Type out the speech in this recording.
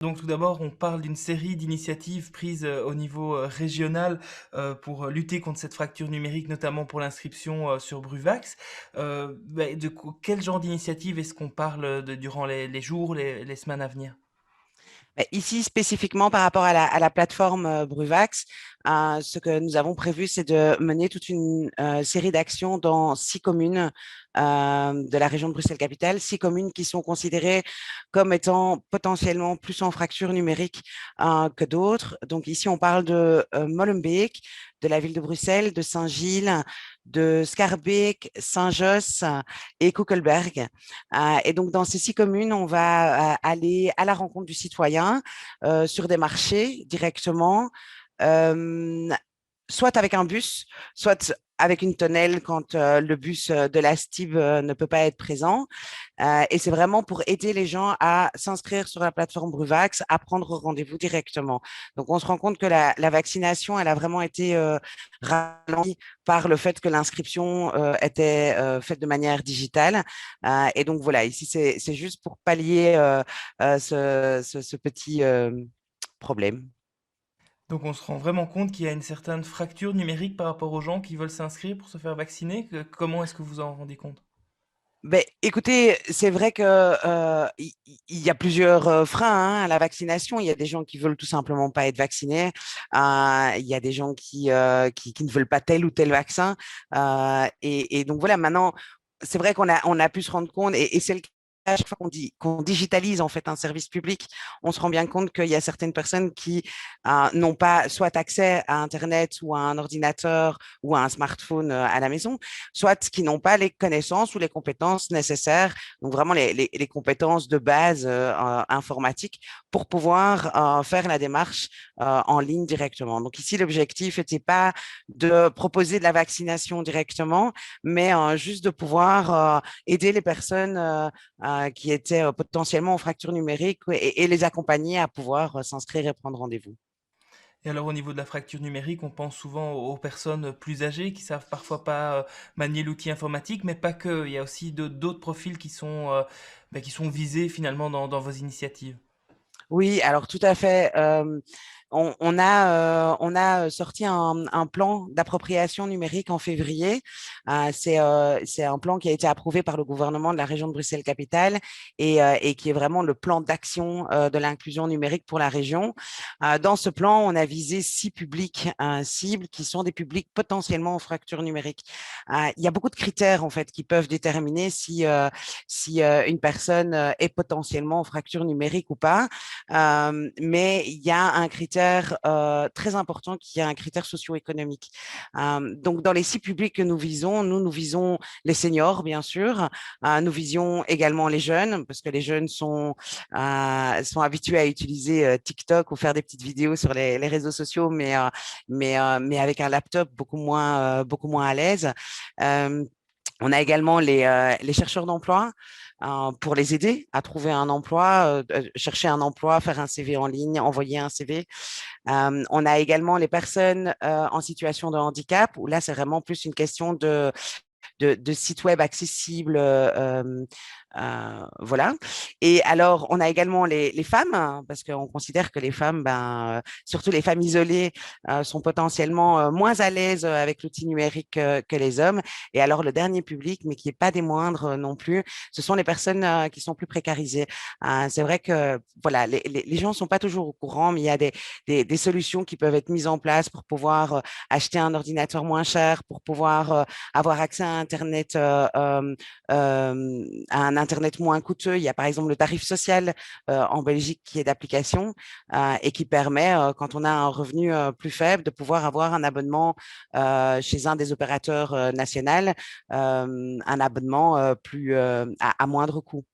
Donc tout d'abord, on parle d'une série d'initiatives prises au niveau régional pour lutter contre cette fracture numérique, notamment pour l'inscription sur Bruvax. Quel genre d'initiative est-ce qu'on parle durant les jours, les semaines à venir? Ici, spécifiquement par rapport à la plateforme Bruvax, ce que nous avons prévu, c'est de mener toute une série d'actions dans 6 communes de la région de Bruxelles-Capitale, 6 communes qui sont considérées comme étant potentiellement plus en fracture numérique que d'autres. Donc ici, on parle de Molenbeek, de la ville de Bruxelles, de Saint-Gilles, de Schaerbeek, Saint-Josse et Koekelberg. Et donc, dans ces 6 communes, on va aller à la rencontre du citoyen sur des marchés directement, euh, soit avec un bus, soit avec une tonnelle quand le bus de la STIB ne peut pas être présent. Et c'est vraiment pour aider les gens à s'inscrire sur la plateforme Bruvax, à prendre rendez-vous directement. Donc, on se rend compte que la vaccination, elle a vraiment été ralentie par le fait que l'inscription était faite de manière digitale. Et donc, voilà, ici, c'est juste pour pallier ce petit problème. Donc on se rend vraiment compte qu'il y a une certaine fracture numérique par rapport aux gens qui veulent s'inscrire pour se faire vacciner. Comment est-ce que vous en rendez compte? Ben, écoutez, c'est vrai que il y a plusieurs freins hein, à la vaccination. Il y a des gens qui veulent tout simplement pas être vaccinés. Il y a des gens qui ne veulent pas tel ou tel vaccin. Et donc voilà, maintenant, c'est vrai qu'on a pu se rendre compte, et c'est le cas à chaque fois qu'on digitalise en fait un service public, on se rend bien compte qu'il y a certaines personnes qui n'ont pas soit accès à Internet ou à un ordinateur ou à un smartphone à la maison, soit qui n'ont pas les connaissances ou les compétences nécessaires, donc vraiment les compétences de base informatiques pour pouvoir faire la démarche en ligne directement. Donc ici, l'objectif n'était pas de proposer de la vaccination directement, mais juste de pouvoir aider les personnes qui étaient potentiellement en fracture numérique et les accompagner à pouvoir s'inscrire et prendre rendez-vous. Et alors au niveau de la fracture numérique, on pense souvent aux personnes plus âgées qui savent parfois pas manier l'outil informatique, mais pas que. Il y a aussi d'autres profils qui sont visés finalement dans vos initiatives. Oui, alors tout à fait. On a sorti un plan d'appropriation numérique en février. C'est un plan qui a été approuvé par le gouvernement de la région de Bruxelles-Capitale et qui est vraiment le plan d'action de l'inclusion numérique pour la région. Dans ce plan, on a visé 6 publics cibles qui sont des publics potentiellement en fracture numérique. Il y a beaucoup de critères en fait qui peuvent déterminer si une personne est potentiellement en fracture numérique ou pas. Mais il y a un critère très important qui est un critère socio-économique. Donc, dans les 6 publics que nous visons, nous visons les seniors, bien sûr. Nous visions également les jeunes, parce que les jeunes sont habitués à utiliser TikTok ou faire des petites vidéos sur les réseaux sociaux, mais avec un laptop beaucoup moins à l'aise. Euh, on a également les chercheurs d'emploi pour les aider à trouver un emploi, chercher un emploi, faire un CV en ligne, envoyer un CV. On a également les personnes en situation de handicap, où là, c'est vraiment plus une question de sites web accessibles. Voilà. Et alors, on a également les femmes, hein, parce qu'on considère que les femmes, surtout les femmes isolées, sont potentiellement moins à l'aise avec l'outil numérique que les hommes. Et alors, le dernier public, mais qui n'est pas des moindres non plus, ce sont les personnes qui sont plus précarisées. C'est vrai que voilà, les gens ne sont pas toujours au courant, mais il y a des solutions qui peuvent être mises en place pour pouvoir acheter un ordinateur moins cher, pour pouvoir avoir accès à Internet, à un Internet moins coûteux. Il y a par exemple le tarif social en Belgique qui est d'application et qui permet, quand on a un revenu plus faible, de pouvoir avoir un abonnement chez un des opérateurs nationaux, un abonnement à moindre coût.